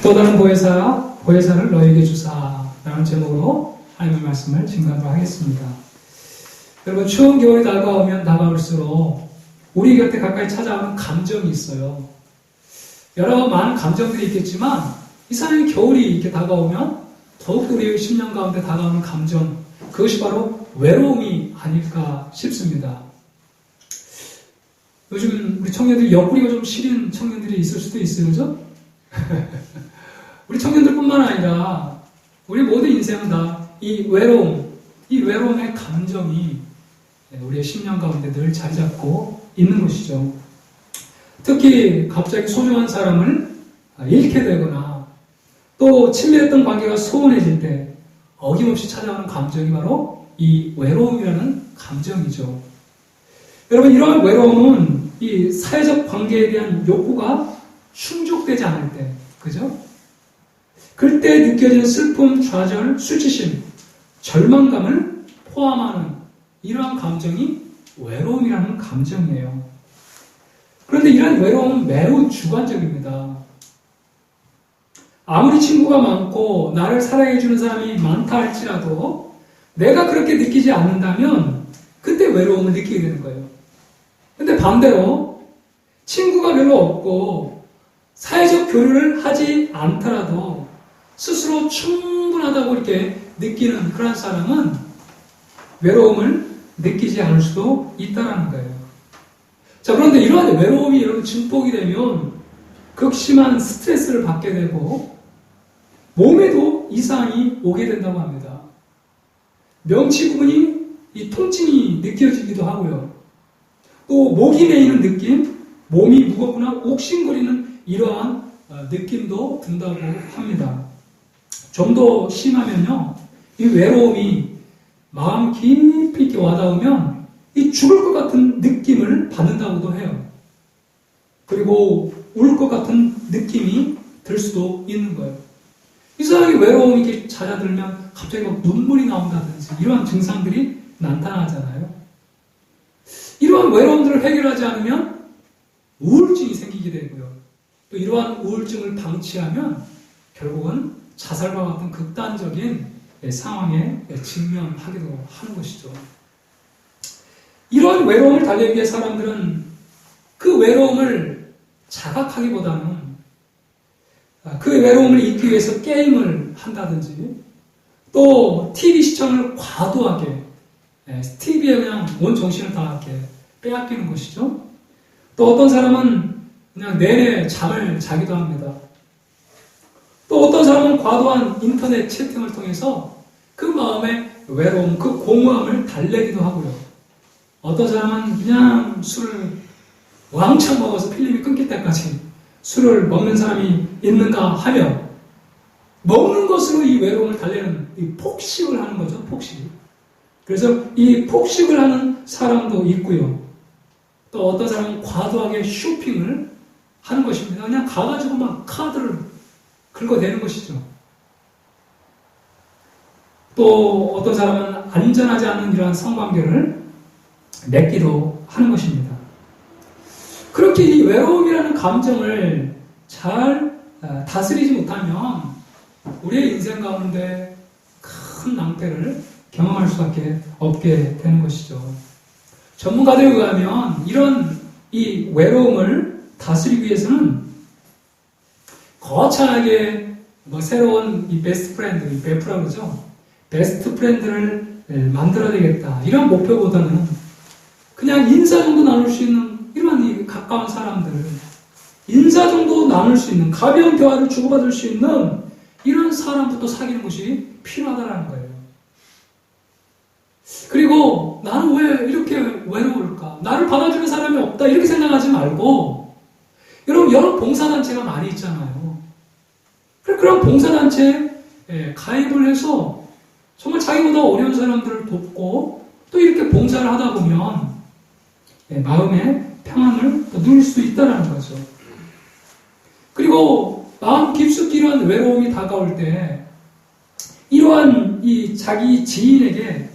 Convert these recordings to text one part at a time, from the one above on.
또 다른 보혜사를 너에게 주사 라는 제목으로 하나님의 말씀을 증거하도록 하겠습니다. 여러분, 추운 겨울이 다가오면 다가올수록 우리 곁에 가까이 찾아오는 감정이 있어요. 여러 많은 감정들이 있겠지만 이상하게 겨울이 이렇게 다가오면 더욱 우리의 심령 가운데 다가오는 감정, 그것이 바로 외로움이 아닐까 싶습니다. 요즘 우리 청년들이 옆구리가 좀 시린 청년들이 있을 수도 있어요, 그죠? 우리 청년들뿐만 아니라 우리 모든 인생은 다 이 외로움의 감정이 우리의 심령 가운데 늘 자리 잡고 있는 것이죠. 특히 갑자기 소중한 사람을 잃게 되거나 또 친밀했던 관계가 소원해질 때 어김없이 찾아오는 감정이 바로 이 외로움이라는 감정이죠. 여러분, 이러한 외로움은 이 사회적 관계에 대한 욕구가 충족되지 않을 때, 그죠? 그때 느껴지는 슬픔, 좌절, 수치심, 절망감을 포함하는 이러한 감정이 외로움이라는 감정이에요. 그런데 이러한 외로움은 매우 주관적입니다. 아무리 친구가 많고 나를 사랑해주는 사람이 많다 할지라도 내가 그렇게 느끼지 않는다면 그때 외로움을 느끼게 되는 거예요. 근데 반대로 친구가 별로 없고 사회적 교류를 하지 않더라도 스스로 충분하다고 이렇게 느끼는 그런 사람은 외로움을 느끼지 않을 수도 있다는 거예요. 자, 그런데 이러한 외로움이 여러분 증폭이 되면 극심한 스트레스를 받게 되고 몸에도 이상이 오게 된다고 합니다. 명치 부분이 이 통증이 느껴지기도 하고요. 또 목이 메이는 느낌, 몸이 무겁거나 옥신거리는 이러한 느낌도 든다고 합니다. 좀 더 심하면요, 이 외로움이 마음 깊이 있게 와닿으면 이 죽을 것 같은 느낌을 받는다고도 해요. 그리고 울 것 같은 느낌이 들 수도 있는 거예요. 이상하게 외로움이 이렇게 잦아들면 갑자기 막 눈물이 나온다든지 이러한 증상들이 나타나잖아요. 이러한 외로움들을 해결하지 않으면 우울증이 생기게 되고요. 또 이러한 우울증을 방치하면 결국은 자살과 같은 극단적인 상황에 직면하기도 하는 것이죠. 이러한 외로움을 달래기 위해 사람들은 그 외로움을 자각하기보다는 그 외로움을 잊기 위해서 게임을 한다든지 또 TV 시청을 과도하게 TV에 그냥 온 정신을 다 이렇게 빼앗기는 것이죠. 또 어떤 사람은 그냥 내내 잠을 자기도 합니다. 또 어떤 사람은 과도한 인터넷 채팅을 통해서 그 마음의 외로움, 그 공허함을 달래기도 하고요. 어떤 사람은 그냥 술을 왕창 먹어서 필름이 끊길 때까지 술을 먹는 사람이 있는가 하며 먹는 것으로 이 외로움을 달래는 이 폭식을 하는 거죠. 폭식. 그래서 이 폭식을 하는 사람도 있고요. 또 어떤 사람은 과도하게 쇼핑을 하는 것입니다. 그냥 가가지고 막 카드를 긁어대는 것이죠. 또 어떤 사람은 안전하지 않은 이러한 성관계를 맺기도 하는 것입니다. 그렇게 이 외로움이라는 감정을 잘 다스리지 못하면 우리의 인생 가운데 큰 낭패를 경험할 수밖에 없게 되는 것이죠. 전문가들에 의하면 이런 이 외로움을 다스리기 위해서는 거창하게 새로운 이 베스트 프렌드, 이 베프라고 그러죠. 베스트 프렌드를 만들어야 되겠다. 이런 목표보다는 그냥 인사 정도 나눌 수 있는 이런 이 가까운 사람들, 인사 정도 나눌 수 있는 가벼운 대화를 주고받을 수 있는 이런 사람부터 사귀는 것이 필요하다는 거예요. 그리고 나는 왜 이렇게 외로울까? 나를 받아주는 사람이 없다. 이렇게 생각하지 말고 여러분, 여러 봉사단체가 많이 있잖아요. 그런 봉사단체에 가입을 해서 정말 자기보다 어려운 사람들을 돕고 또 이렇게 봉사를 하다 보면 마음의 평안을 누릴 수 있다는 거죠. 그리고 마음 깊숙이 이러한 외로움이 다가올 때 이러한 이 자기 지인에게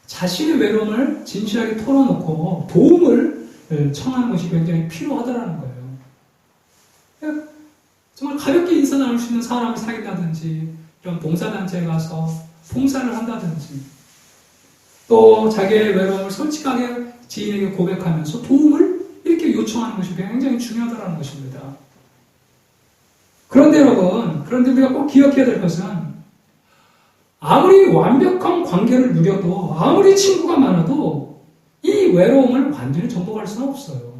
자신의 외로움을 진실하게 털어놓고 도움을 청하는 것이 굉장히 필요하다는 거예요. 정말 가볍게 인사 나눌 수 있는 사람을 사귄다든지, 이런 봉사단체에 가서 봉사를 한다든지, 또 자기의 외로움을 솔직하게 지인에게 고백하면서 도움을 이렇게 요청하는 것이 굉장히 중요하다는 것입니다. 그런데 여러분, 그런데 우리가 꼭 기억해야 될 것은 아무리 완벽한 관계를 누려도, 아무리 친구가 많아도 이 외로움을 완전히 정복할 수는 없어요.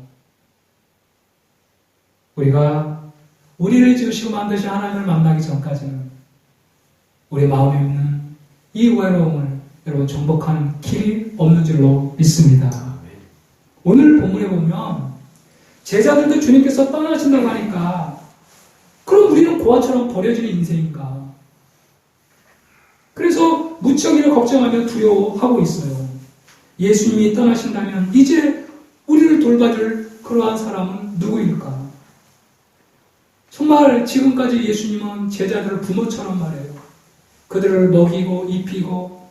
우리가 우리를 지으시고 만드신 하나님을 만나기 전까지는 우리 마음에 있는 이 외로움을 여러분 정복하는 길이 없는 줄로 믿습니다. 오늘 본문에 보면 제자들도 주님께서 떠나신다고 하니까 그럼 우리는 고아처럼 버려지는 인생인가? 그래서 무척 이를 걱정하며 두려워하고 있어요. 예수님이 떠나신다면 이제 우리를 돌봐줄 그러한 사람은 누구일까? 정말 지금까지 예수님은 제자들을 부모처럼 말해요. 그들을 먹이고 입히고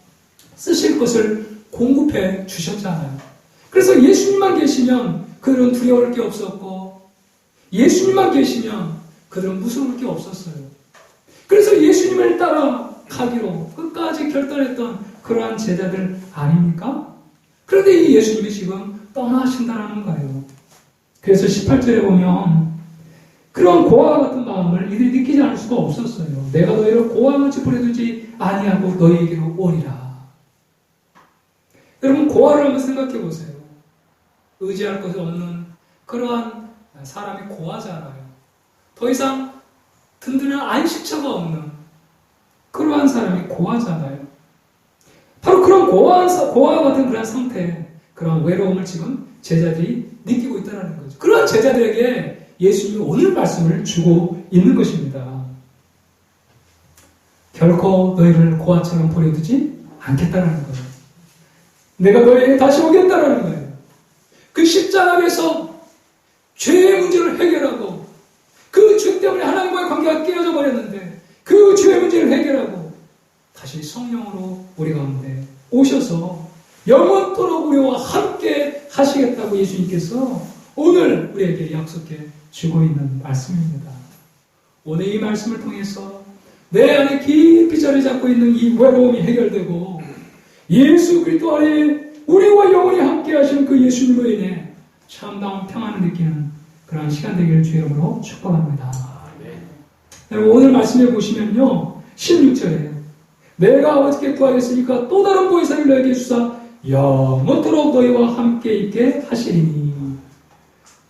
쓰실 것을 공급해 주셨잖아요. 그래서 예수님만 계시면 그들은 두려울 게 없었고, 예수님만 계시면 그들은 무서울 게 없었어요. 그래서 예수님을 따라 가기로 끝까지 결단했던 그러한 제자들 아닙니까? 그런데 이 예수님이 지금 떠나신다는 거예요. 그래서 18절에 보면 그런 고아와 같은 마음을 이들이 느끼지 않을 수가 없었어요. 내가 너희를 고아같이 보내두지 아니하고 너희에게로 오리라. 여러분, 고아를 한번 생각해 보세요. 의지할 것이 없는 그러한 사람이 고아잖아요. 더 이상 든든한 안식처가 없는 그러한 사람이 고아잖아요. 바로 그런 고아와 같은 그런 상태, 그런 외로움을 지금 제자들이 느끼고 있다는 거죠. 그러한 제자들에게 예수님이 오늘 말씀을 주고 있는 것입니다. 결코 너희를 고아처럼 버려두지 않겠다는 거예요. 내가 너희에게 다시 오겠다는 거예요. 그 십자가에서 죄의 문제를 해결하고 그 죄 때문에 하나님과의 관계가 깨어져 버렸는데 그 죄의 문제를 해결하고 다시 성령으로 우리 가운데 오셔서 영원토록 우리와 함께 하시겠다고 예수님께서 오늘 우리에게 약속해 주고 있는 말씀입니다. 오늘 이 말씀을 통해서 내 안에 깊이 자리 잡고 있는 이 외로움이 해결되고 예수 그리스도 안에 우리와 영원히 함께 하시는 그 예수님으로 인해 참다운 평안을 느끼는 그런 시간 되기를 주의 이름으로 축복합니다. 여러분, 오늘 말씀해 보시면요, 16절에 내가 아버지께 구하겠으니까 또 다른 보혜사를 너에게 주사 영원토록 너희와 함께 있게 하시리니.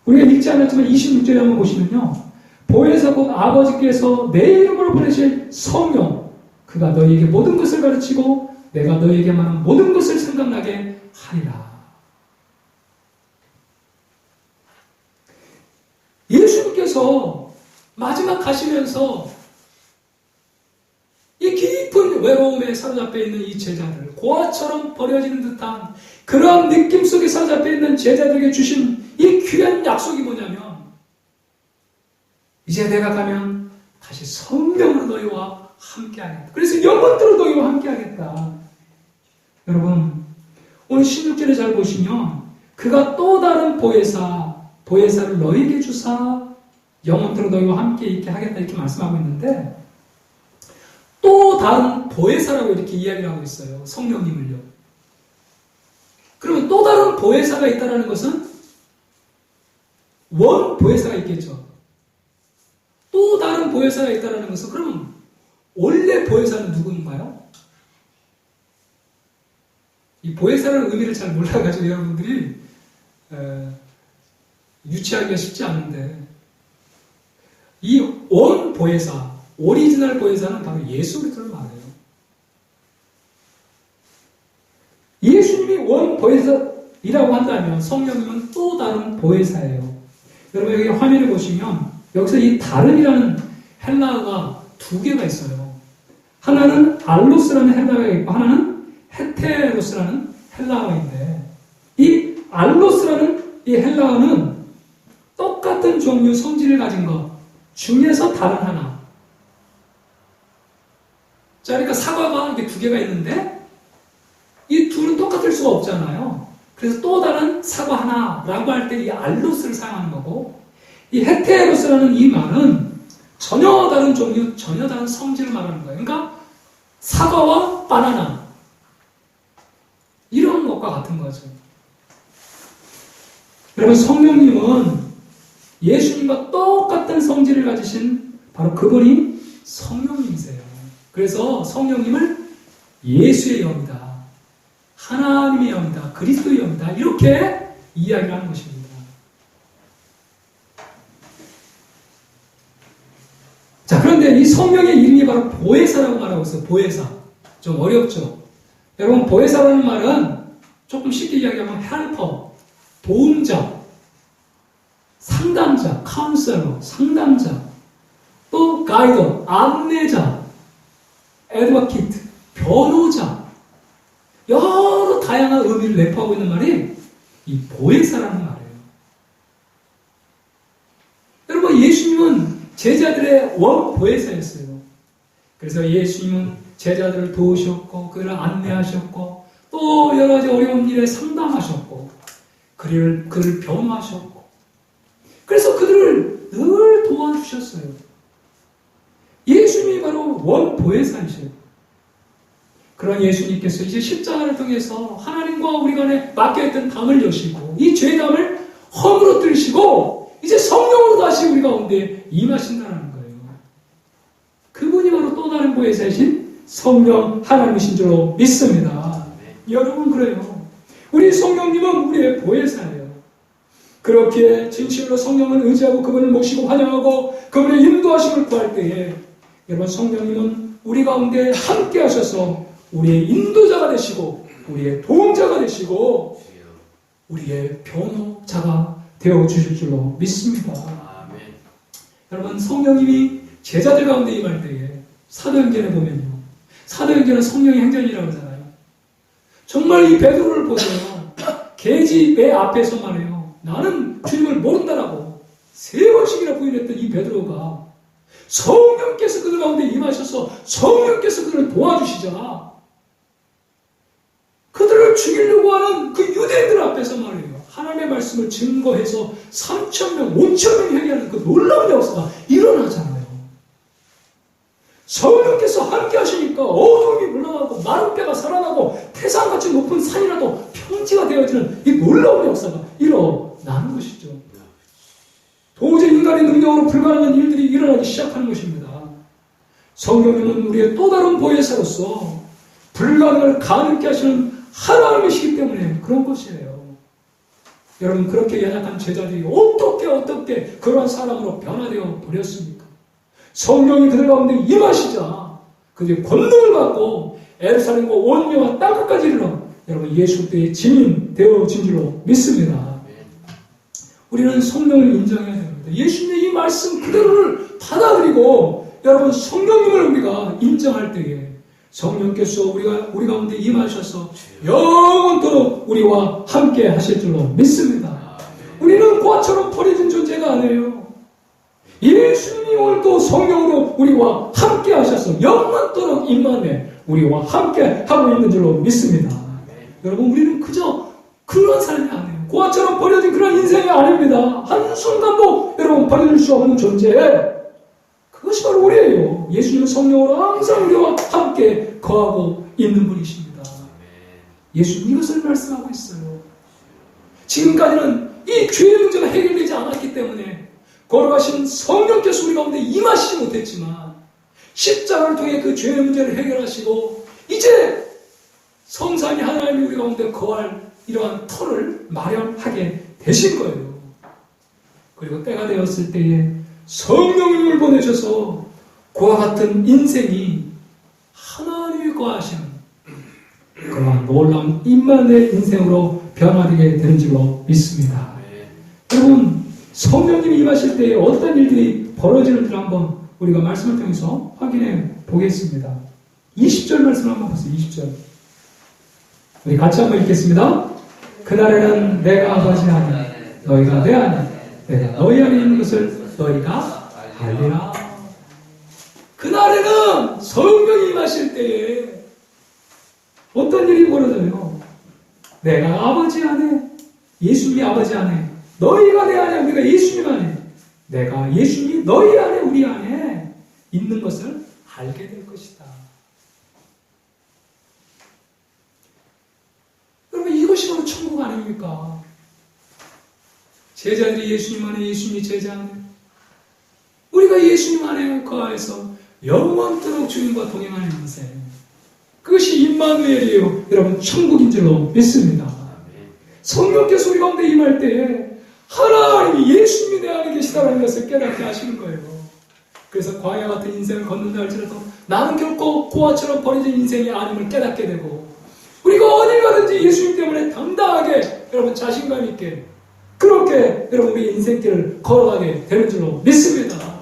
우리가 읽지 않았지만 26절에 한번 보시면요, 보혜사 곧 아버지께서 내 이름으로 보내실 성령, 그가 너희에게 모든 것을 가르치고 내가 너희에게 말한 모든 것을 생각나게 하리라. 예수님께서 마지막 가시면서 이 깊은 외로움에 사로잡혀 있는 이 제자들, 고아처럼 버려지는 듯한 그러한 느낌 속에 사로잡혀 있는 제자들에게 주신 이 귀한 약속이 뭐냐면 이제 내가 가면 다시 성령으로 너희와 함께하겠다. 그래서 영원토록 너희와 함께하겠다. 여러분, 오늘 16절에 잘 보시면 그가 또 다른 보혜사를 너희에게 주사 영원토록 너희와 함께 있게 하겠다 이렇게 말씀하고 있는데 또 다른 보혜사라고 이렇게 이야기를 하고 있어요. 성령님을요. 그러면 또 다른 보혜사가 있다는 것은 원 보혜사가 있겠죠. 또 다른 보혜사가 있다는 것은 그러면 원래 보혜사는 누구인가요? 이 보혜사라는 의미를 잘 몰라가지고 여러분들이 유치하기가 쉽지 않은데 이 원 보혜사, 오리지널 보혜사는 바로 예수 그리스도를 말해요. 예수님이 원 보혜사이라고 한다면 성령님은 또 다른 보혜사예요. 여러분 여기 화면을 보시면 여기서 이 다른이라는 헬라어가 두 개가 있어요. 하나는 알로스라는 헬라어가 있고 하나는 헤테로스라는 헬라어인데 이 알로스라는 이 헬라어는 똑같은 종류 성질을 가진 것 중에서 다른 하나. 자, 그러니까 사과가 이렇게 두 개가 있는데 이 둘은 똑같을 수가 없잖아요. 그래서 또 다른 사과 하나라고 할 때 이 알로스를 사용하는 거고 이 헤테로스라는 이 말은 전혀 다른 종류, 전혀 다른 성질을 말하는 거예요. 그러니까 사과와 바나나 이런 것과 같은 거죠. 여러분, 성령님은 예수님과 똑같은 성질을 가지신 바로 그분이 성령님이세요. 그래서 성령님을 예수의 영이다, 하나님의 영이다, 그리스도의 영이다, 이렇게 이야기를 하는 것입니다. 자, 그런데 이 성령의 이름이 바로 보혜사라고 말하고 있어요. 보혜사. 좀 어렵죠? 여러분, 보혜사라는 말은 조금 쉽게 이야기하면 헬퍼, 도움자, 상담자, 카운셀러, 상담자, 또 가이더, 안내자, 애드버키트, 변호자, 여러 다양한 의미를 내포하고 있는 말이 이 보혜사라는 말이에요. 여러분, 예수님은 제자들의 원 보혜사였어요. 그래서 예수님은 제자들을 도우셨고, 그들을 안내하셨고, 또 여러 가지 어려운 일에 상담하셨고, 그를 변호하셨고, 그래서 그들을 늘 도와주셨어요. 예수님이 바로 원 보혜사이셔요. 그런 예수님께서 이제 십자가를 통해서 하나님과 우리 간에 막혀있던 담을 여시고, 이 죄담을 허물어뜨리시고, 이제 성령으로 다시 우리 가운데 임하신다는 거예요. 그분이 바로 또 다른 보혜사이신 성령 하나님이신 줄로 믿습니다. 여러분, 그래요. 우리 성령님은 우리의 보혜사예요. 그렇게 진실로 성령을 의지하고 그분을 모시고 환영하고 그분의 인도하심을 구할 때에 여러분, 성령님은 우리 가운데 함께 하셔서 우리의 인도자가 되시고 우리의 도움자가 되시고 우리의 변호자가 되어주실 줄로 믿습니다. 아멘. 여러분, 성령님이 제자들 가운데 임할 때에 사도행전에 보면요, 사도행전은 성령의 행전이라고 하잖아요. 정말 이 베드로를 보세요. 계지 배 앞에서 말해요, 나는 주님을 모른다라고 3번씩이나 부인했던 이 베드로가 성령께서 그들 가운데 임하셔서 성령께서 그들을 도와주시자 그들을 죽이려고 하는 그 유대인들 앞에서 말이에요, 하나님의 말씀을 증거해서 3,000명, 5,000명이 회개하는 그 놀라운 역사가 일어나잖아요. 성령께서 함께 하시니까 어둠이 물러나고 마른 뼈가 살아나고 태산같이 높은 산이라도 평지가 되어지는 이 놀라운 역사가 일어나는 것이죠. 도저히 인간의 능력으로 불가능한 일들이 일어나기 시작하는 것입니다. 성령님은 우리의 또 다른 보혜사로서 불가능을 가능케 하시는 하나님이시기 때문에 그런 것이에요. 여러분, 그렇게 연약한 제자들이 어떻게 그러한 사람으로 변화되어 버렸습니까? 성령이 그들 가운데 임하시자 그들이 권능을 받고 에루살렘과 온유와 땅끝까지 이르러 여러분, 예수 그리스도의 증인 되어진 줄로 믿습니다. 우리는 성령을 인정해야 됩니다. 예수님의 이 말씀 그대로를 받아들이고 여러분, 성령님을 우리가 인정할 때에 성령께서 우리 가운데 임하셔서 영원토록 우리와 함께 하실 줄로 믿습니다. 우리는 고아처럼 버려진 존재가 아니에요. 예수님이 오늘 또 성령으로 우리와 함께 하셔서 영원토록 임만에 우리와 함께 하고 있는 줄로 믿습니다. 여러분, 우리는 그저 그런 삶이 아니에요. 고아처럼 버려진 그런 인생이 아닙니다. 한순간도 여러분 버려질 수 없는 존재, 그것이 바로 우리예요. 예수님은 성령으로 항상 우리와 함께 거하고 있는 분이십니다. 예수님 이것을 말씀하고 있어요. 지금까지는 이 죄의 문제가 해결되지 않았기 때문에 걸어가신 성령께서 우리 가운데 임하시지 못했지만 십자가를 통해 그 죄의 문제를 해결하시고 이제 성삼위 하나님이 우리 가운데 거할 이러한 터를 마련하게 되신 거예요. 그리고 때가 되었을 때에 성령님을 보내셔서 그와 같은 인생이 하나님이 거하시는 그러한 놀라운 임만의 인생으로 변화되게 되는 줄로 믿습니다. 여러분, 성령님이 임하실 때에 어떤 일들이 벌어지는지를 한번 우리가 말씀을 통해서 확인해 보겠습니다. 20절 말씀을 한번 보세요. 20절. 우리 같이 한번 읽겠습니다. 그날에는 내가 아버지 안에 너희가 내 안에 내가 너희 안에 있는 것을 너희가 알리라. 그날에는 성령이 임하실 때에 어떤 일이 벌어져요? 내가 아버지 안에, 예수님이 아버지 안에, 너희가 내 안에, 우리가 예수님 안에, 내가 예수님이 너희 안에, 우리 안에 있는 것을 알게 될 것이다. 여러분, 이것이 바로 천국 아닙니까? 제자들이 예수님 안에, 예수님이 제자 안에, 우리가 예수님 안에 거하여서 영원토록 주님과 동행하는 인생, 그것이 임마누엘이에요. 여러분, 천국인 줄로 믿습니다. 성령께서 우리 가운데 임할 때에 하나님이 예수님이 내 안에 계시다는 것을 깨닫게 하시는 거예요. 그래서 광야 같은 인생을 걷는다 할지라도 나는 결코 고아처럼 버려진 인생이 아님을 깨닫게 되고, 우리가 어딜 가든지 예수님 때문에 당당하게, 여러분, 자신감 있게 그렇게 여러분 우리 인생길을 걸어가게 되는 줄로 믿습니다.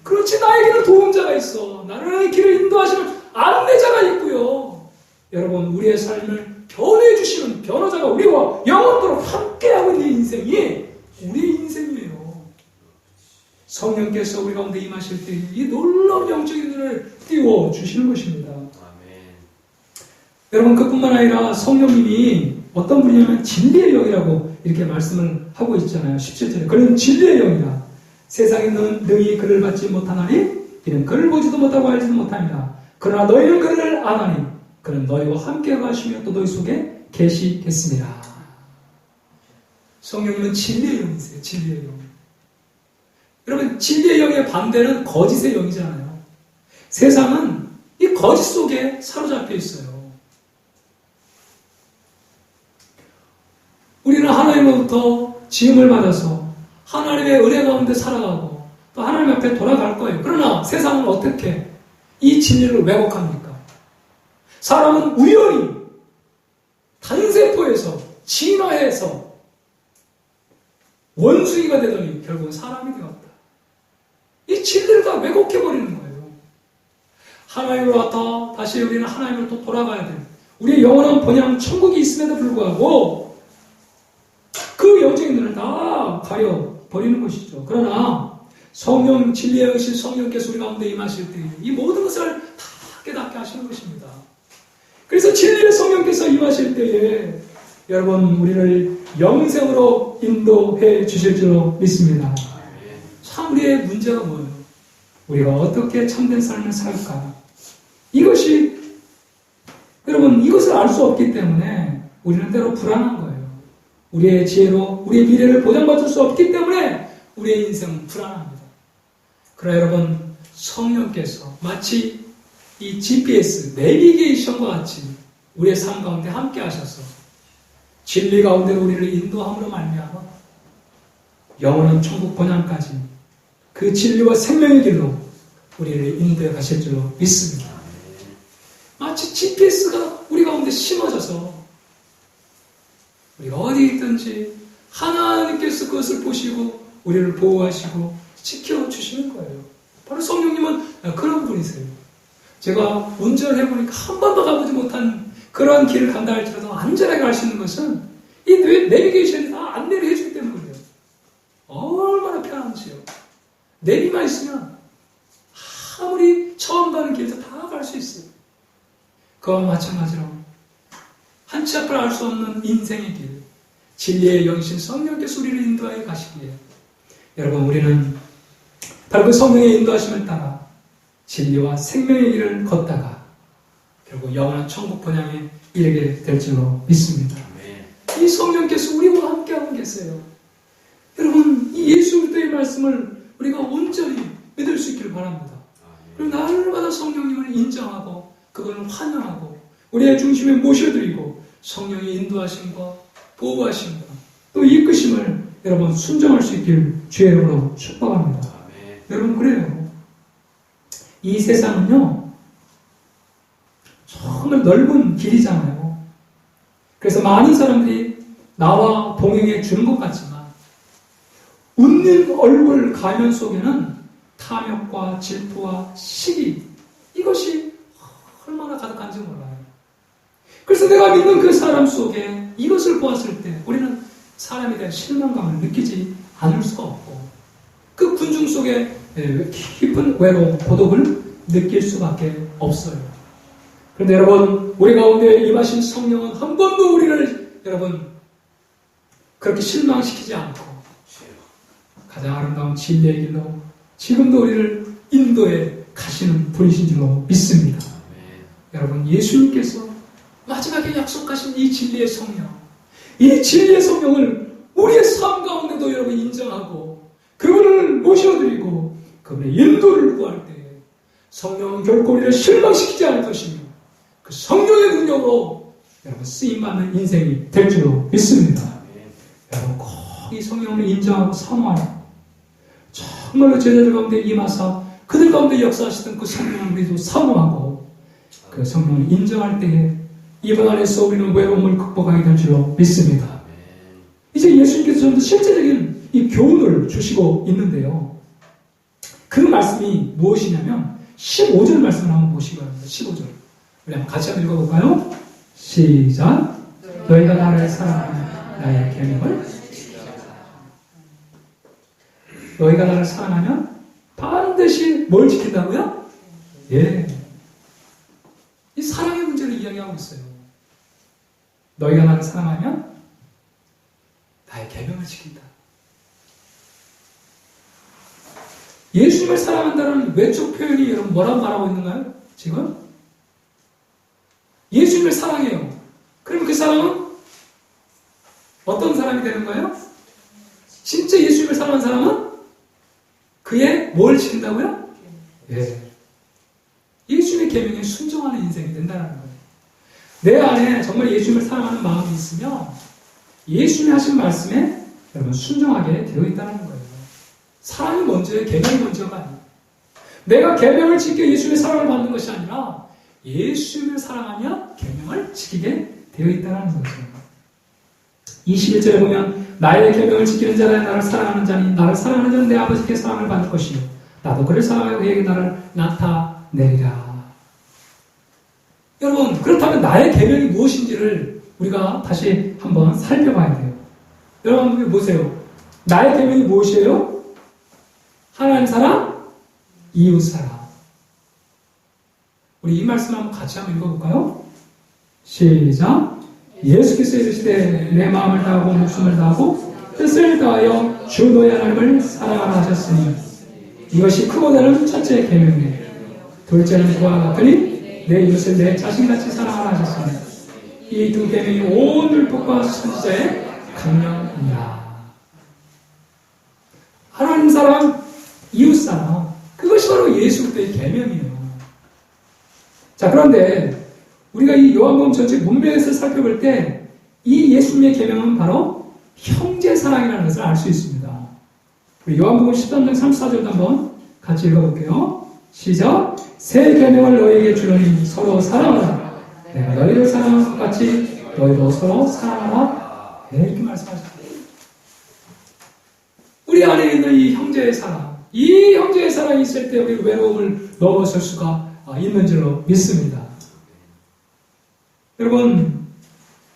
그렇지, 나에게는 도움자가 있어. 나를 길을 인도하시는 안내자가 있고요. 여러분, 우리의 삶을 변호해 주시는 변호자가 우리와 영원토록 함께하고 있는 인생이 우리의 인생이에요. 성령께서 우리 가운데 임하실 때 이 놀라운 영적인 눈을 띄워 주시는 것입니다. 아멘. 여러분, 그뿐만 아니라 성령님이 어떤 분이냐면 진리의 영이라고 이렇게 말씀을 하고 있잖아요. 17절에 그는 진리의 영이다. 세상에 능히 그를 받지 못하나니 이는 그를 보지도 못하고 알지도 못합니다. 그러나 너희는 그를 아나니 그는 너희와 함께 가시며 또 너희 속에 계시겠습니다. 성령님은 진리의 영이세요. 진리의 영. 여러분, 진리의 영의 반대는 거짓의 영이잖아요. 세상은 이 거짓 속에 사로잡혀 있어요. 우리는 하나님으로부터 지음을 받아서 하나님의 은혜 가운데 살아가고 또 하나님 앞에 돌아갈 거예요. 그러나 세상은 어떻게 이 진리를 왜곡합니까? 사람은 우연히 단세포에서 진화해서 원숭이가 되더니 결국은 사람이 되었다. 이 진리를 다 왜곡해버리는 거예요. 하나님으로부터 다시 우리는 하나님으로 또 돌아가야 돼요. 우리의 영원한 본향 천국이 있음에도 불구하고 그 영적인 눈을 다 가려버리는 것이죠. 그러나 성령, 진리의 영이신 성령께서 우리 가운데 임하실 때 이 모든 것을 다 깨닫게 하시는 것입니다. 그래서 진리의 성령께서 임하실 때에 여러분, 우리를 영생으로 인도해 주실 줄로 믿습니다. 참 우리의 문제가 뭐예요? 우리가 어떻게 참된 삶을 살까? 이것이, 여러분, 이것을 알 수 없기 때문에 우리는 때로 불안한 거예요. 우리의 지혜로 우리의 미래를 보장받을 수 없기 때문에 우리의 인생은 불안합니다. 그러나 여러분, 성령께서 마치 이 GPS, 내비게이션과 같이 우리의 삶 가운데 함께 하셔서 진리 가운데 우리를 인도함으로 말미암아 영원한 천국 본향까지 그 진리와 생명의 길로 우리를 인도해 가실 줄로 믿습니다. 마치 GPS가 우리 가운데 심어져서 우리가 어디 있든지 하나님께서 그것을 보시고 우리를 보호하시고 지켜주시는 거예요. 바로 성령님은 그런 분이세요. 제가 운전을 해보니까 한 번도 가보지 못한 그런 길을 간다 할지라도 안전하게 갈 수 있는 것은 이 내비게이션이 다 안내를 해주기 때문이에요. 얼마나 편한지요. 내비만 있으면 아무리 처음 가는 길도 다 갈 수 있어요. 그와 마찬가지로 한 치 앞을 알 수 없는 인생의 길, 진리의 영이신 성령께서 우리를 인도하여 가시기에 여러분, 우리는 바로 그 성령의 인도하심을 따라 진리와 생명의 길을 걷다가 결국 영원한 천국 본향에 이르게 될 줄로 믿습니다. 이 성령께서 우리와 함께하고 계세요. 여러분, 이 예수 그리스도의 말씀을 우리가 온전히 믿을 수 있기를 바랍니다. 그리고 날마다 성령님을 인정하고 그걸 환영하고 우리의 중심에 모셔드리고 성령의 인도하심과 보호하심과 또 이끄심을 여러분 순종할 수 있길 주의 이름으로 축복합니다. 여러분, 그래요. 이 세상은요 정말 넓은 길이잖아요. 그래서 많은 사람들이 나와 동행해 주는 것 같지만 웃는 얼굴 가면 속에는 탐욕과 질투와 시기, 이것이 얼마나 가득한지 몰라요. 그래서 내가 믿는 그 사람 속에 이것을 보았을 때 우리는 사람에 대한 실망감을 느끼지 않을 수가 없고 그 군중 속에 깊은 외로움, 고독을 느낄 수밖에 없어요. 그런데 여러분, 우리 가운데 임하신 성령은 한 번도 우리를 여러분 그렇게 실망시키지 않고 가장 아름다운 진리의 길로 지금도 우리를 인도해 가시는 분이신 줄로 믿습니다. 여러분, 예수님께서 마지막에 약속하신 이 진리의 성령, 이 진리의 성령을 우리의 삶 가운데도 여러분 인정하고 그분을 모셔드리고 그분의 인도를 구할 때 성령은 결코 우리를 실망시키지 않을 것이며 그 성령의 능력으로 여러분 쓰임받는 인생이 될 줄로 믿습니다. 여러분 꼭 이 성령을 인정하고 사모하라. 정말로 제자들 가운데 임하사 그들 가운데 역사하시던 그 성령을 우리도 사모하고 그 성령을 인정할 때에 이번 안에서 우리는 외로움을 극복하게 될 줄로 믿습니다. 이제 예수님께서 좀 더 실제적인 이 교훈을 주시고 있는데요. 그 말씀이 무엇이냐면 15절 말씀을 한번 보시기 바랍니다. 15절. 우리 한번 같이 한번 읽어볼까요? 시작. 너희가 나를 사랑하면 나의 계명을 너희가 나를 사랑하면 반드시 뭘 지킨다고요? 예. 이 사랑의 문제를 이야기하고 있어요. 너희가 나를 사랑하면 나의 계명을 지킨다. 예수님을 사랑한다는 외적 표현이 여러분 뭐라고 말하고 있는가요? 지금? 예수님을 사랑해요. 그럼 그 사람은 어떤 사람이 되는 거예요? 진짜 예수님을 사랑하는 사람은 그의 뭘 지킨다고요? 예. 예수님의 계명에 순종하는 인생이 된다는 거예요. 내 안에 정말 예수님을 사랑하는 마음이 있으면 예수님이 하신 말씀에 여러분 순종하게 되어 있다는 거예요. 사랑이 먼저예요. 계명이 먼저가 아니에요. 내가 계명을 지켜 예수님의 사랑을 받는 것이 아니라 예수님을 사랑하며 계명을 지키게 되어 있다는 거죠. 21절에 보면 나의 계명을 지키는 자는 나를 사랑하는 자니 나를 사랑하는 자는 내 아버지께 사랑을 받을 것이요 나도 그를 사랑하여 그에게 나를 나타내리라. 여러분, 그렇다면 나의 계명이 무엇인지를 우리가 다시 한번 살펴봐야 돼요. 여러분 한번 보세요. 나의 계명이 무엇이에요? 하나님 사랑, 이웃 사랑. 우리 이 말씀 한번 같이 한번 읽어볼까요? 시작. 예수께서 이르시되 내 마음을 다하고 목숨을 다하고 뜻을 다하여 주 너희 하나님을 사랑하라 하셨으니 이것이 크고 다른 첫째 계명이에요. 둘째는 그와 같으니 내 이웃을 내 자신같이 사랑하라 하셨으니 이 두 계명이 온 율법과 선지자의 강령이라. 하나님 사랑, 이웃 사랑, 그것이 바로 예수 그리스도의 계명이에요. 자, 그런데 우리가 이 요한복음 전체 문맥에서 살펴볼 때 이 예수님의 계명은 바로 형제 사랑이라는 것을 알 수 있습니다. 우리 요한복음 13장 34절도 한번 같이 읽어볼게요. 시작. 새 계명을 너희에게 주노니 서로 사랑하라. 내가 너희를 사랑한 것 같이 너희도 서로 사랑하라. 이렇게 말씀하셨습니다. 우리 안에 있는 이 형제의 사랑, 이 형제의 사랑이 있을 때 우리 외로움을 넘어설 수가 있는 줄로 믿습니다. 여러분,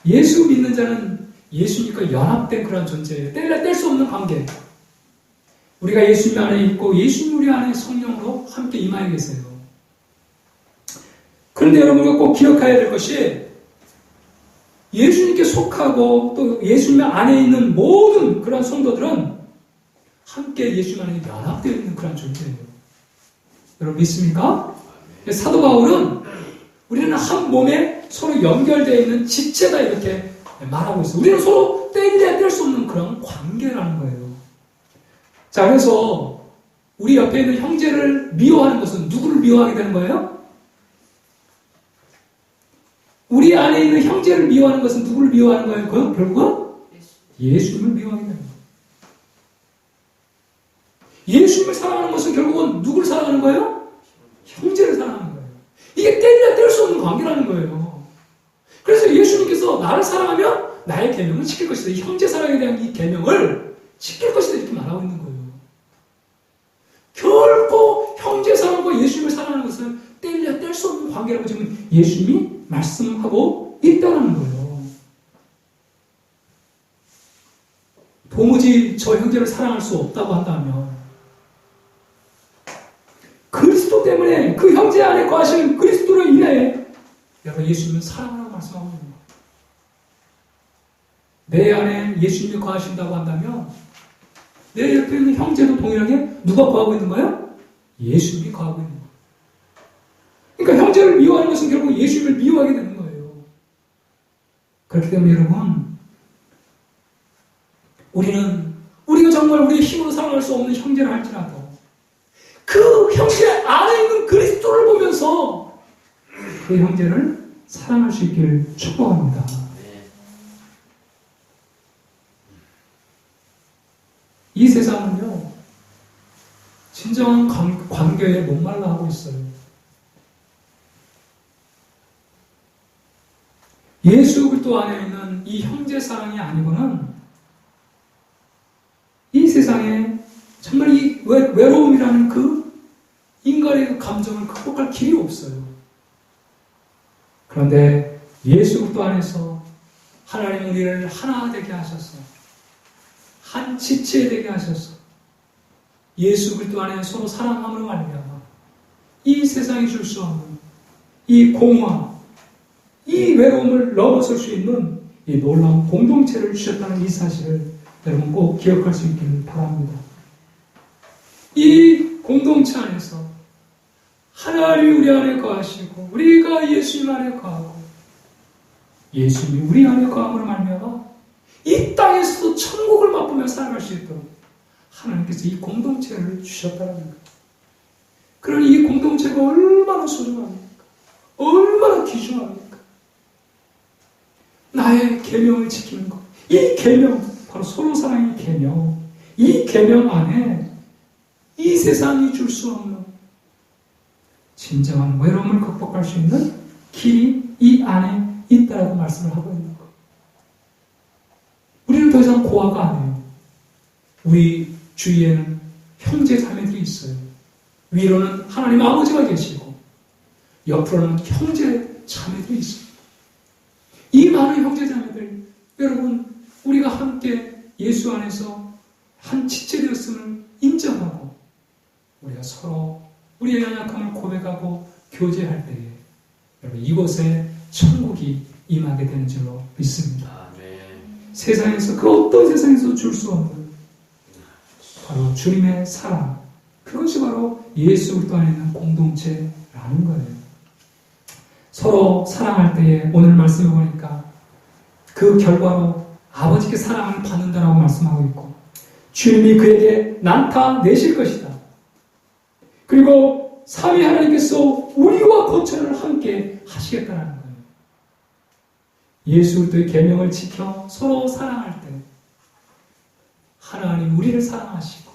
예수 믿는 자는 예수님과 연합된 그런 존재예요. 뗄 수 없는 관계. 우리가 예수님 안에 있고 예수님 우리 안에 성령으로 함께 임하여 계세요. 그런데 여러분과 꼭 기억해야 될 것이 예수님께 속하고 또 예수님 안에 있는 모든 그런 성도들은 함께 예수님 안에 연합되어 있는 그런 존재예요. 여러분 믿습니까? 사도 바울은 우리는 한 몸에 서로 연결되어 있는 지체다 이렇게 말하고 있어요. 우리는 서로 뗄 수 없는 그런 관계라는 거예요. 자, 그래서 우리 옆에 있는 형제를 미워하는 것은 누구를 미워하게 되는 거예요? 우리 안에 있는 형제를 미워하는 것은 누구를 미워하는 거예요? 결국은 예수님을 미워하게 되는 거예요. 예수님을 사랑하는 것은 결국은 누구를 사랑하는 거예요? 형제를 사랑하는 거예요. 이게 뗄 수 없는 관계라는 거예요. 그래서 예수님께서 나를 사랑하면 나의 계명을 지킬 것이다. 이 형제 사랑에 대한 이 계명을 지킬 것이다 이렇게 말하고 있는 거예요. 결코 형제 사랑과 예수님을 사랑하는 것은 뗄 수 없는 관계라고 지금 예수님이 말씀하고 있다는 거예요. 도무지 저 형제를 사랑할 수 없다고 한다면 그리스도 때문에 그 형제 안에 거하신 그리스도로 인해 여러분 예수님은 사랑하라고 말씀하고 있는 거예요. 내 안에 예수님이 거하신다고 한다면 내 옆에 있는 형제도 동일하게 누가 거하고 있는 거예요? 예수님이 거하고 있는 거예요. 형제를 미워하는 것은 결국 예수님을 미워하게 되는 거예요. 그렇기 때문에 여러분, 우리가 정말 우리의 힘으로 사랑할 수 없는 형제를 할지라도 그 형제 안에 있는 그리스도를 보면서 그 형제를 사랑할 수 있기를 축복합니다. 이 세상은요, 진정한 관계에 목말라 하고 있어요. 예수 그리스도 안에 있는 이 형제 사랑이 아니고는 이 세상에 정말 이 외로움이라는 그 인간의 그 감정을 극복할 길이 없어요. 그런데 예수 그리스도 안에서 하나님 우리를 하나 되게 하셔서 한 지체 되게 하셔서 예수 그리스도 안에 서로 사랑함으로 말미암아 이 세상이 줄 수 없는 이 공허함, 이 외로움을 넘어설 수 있는 이 놀라운 공동체를 주셨다는 이 사실을 여러분 꼭 기억할 수 있기를 바랍니다. 이 공동체 안에서 하나님이 우리 안에 거하시고 우리가 예수님 안에 거하고 예수님이 우리 안에 거함으로 말미암아 이 땅에서도 천국을 맛보며 살아갈 수 있도록 하나님께서 이 공동체를 주셨다는 거예요. 그런 이 공동체가 얼마나 소중합니까? 얼마나 귀중합니까? 나의 계명을 지키는 것. 이 계명, 바로 서로 사랑의 계명. 이 계명 안에 이 세상이 줄 수 없는 진정한 외로움을 극복할 수 있는 길이 이 안에 있다라고 말씀을 하고 있는 것. 우리는 더 이상 고아가 아니에요. 우리 주위에는 형제 자매들이 있어요. 위로는 하나님 아버지가 계시고 옆으로는 형제 자매들이 있어요. 이 많은 형제 자매들, 여러분, 우리가 함께 예수 안에서 한 지체 되었음을 인정하고 우리가 서로 우리의 연약함을 고백하고 교제할 때에 여러분 이곳에 천국이 임하게 되는 줄로 믿습니다. 세상에서 그 어떤 세상에서 줄 수 없는 바로 주님의 사랑, 그것이 바로 예수 그리스도 안에 있는 공동체라는 거예요. 서로 사랑할 때에 오늘 말씀해 보니까 그 결과로 아버지께 사랑을 받는다라고 말씀하고 있고 주님이 그에게 나타내실 것이다. 그리고 삼위 하나님께서 우리와 거처를 함께 하시겠다는 거예요. 예수 그리스도의 계명을 지켜 서로 사랑할 때 하나님 우리를 사랑하시고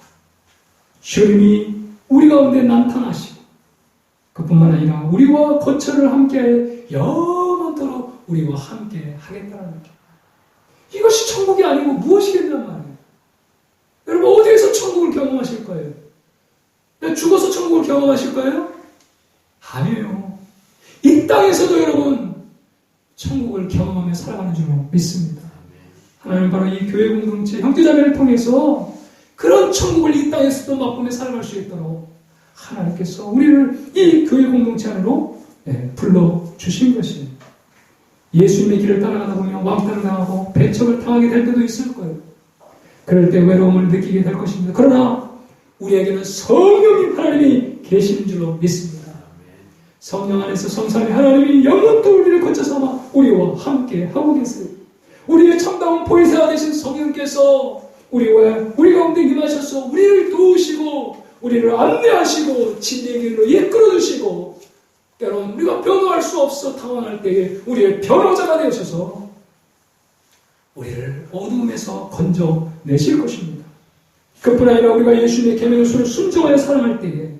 주님이 우리 가운데 나타나시고 그뿐만 아니라 우리와 거처를 함께 영원토록 우리와 함께 하겠다는 거예요. 이것이 천국이 아니고 무엇이겠냔 말이에요. 여러분 어디에서 천국을 경험하실 거예요? 죽어서 천국을 경험하실 거예요? 아니에요. 이 땅에서도 여러분 천국을 경험하며 살아가는 줄로 믿습니다. 하나님 바로 이 교회 공동체 형제자매를 통해서 그런 천국을 이 땅에서도 맛보며 살아갈 수 있도록 하나님께서 우리를 이 교회 공동체 안으로 불러주신 것이에요. 예수님의 길을 따라가다 보면 왕따를 당하고 배척을 당하게 될 때도 있을 거예요. 그럴 때 외로움을 느끼게 될 것입니다. 그러나 우리에게는 성령님 하나님이 계시는 줄로 믿습니다. 성령 안에서 성삼위 하나님이 영원토록 우리를 거쳐 삼아 우리와 함께 하고 계세요. 우리의 참다운 보혜사가 되신 성령께서 우리 가운데 임하셔서 우리를 도우시고 우리를 안내하시고 진리의 길로 이끌어주시고 때론 우리가 변호할 수 없어 당황할 때에 우리의 변호자가 되셔서 우리를 어두움에서 건져내실 것입니다. 그뿐 아니라 우리가 예수님의 계명을 순종하여 사랑할 때에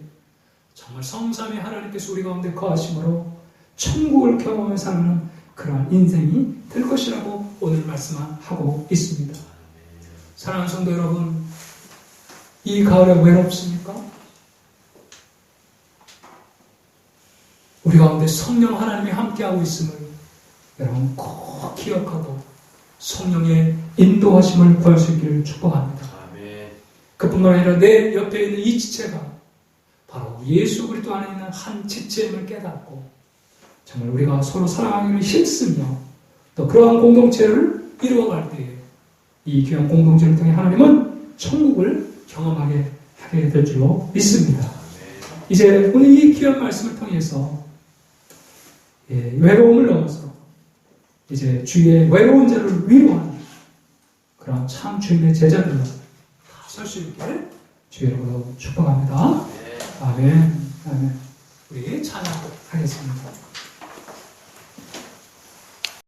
정말 성삼위 하나님께서 우리 가운데 거하심으로 천국을 경험하며 사는 그러한 인생이 될 것이라고 오늘 말씀하고 있습니다. 사랑하는 성도 여러분, 이 가을에 외롭습니까? 우리 가운데 성령 하나님이 함께하고 있음을 여러분 꼭 기억하고 성령의 인도하심을 구할 수 있기를 축복합니다. 그뿐만 아니라 내 옆에 있는 이 지체가 바로 예수 그리스도 안에 있는 한 지체임을 깨닫고 정말 우리가 서로 사랑하기를 힘쓰며 또 그러한 공동체를 이루어갈 때에 이 귀한 공동체를 통해 하나님은 천국을 경험하게 하게 될 줄로 믿습니다. 이제 오늘 이 귀한 말씀을 통해서 외로움을 넘어서 이제 주의 외로운 자를 위로하는 그런 참 주님의 제자들로 다 설 수 있게 주의 이름으로 축복합니다. 아멘. 아멘. 우리 찬양하겠습니다.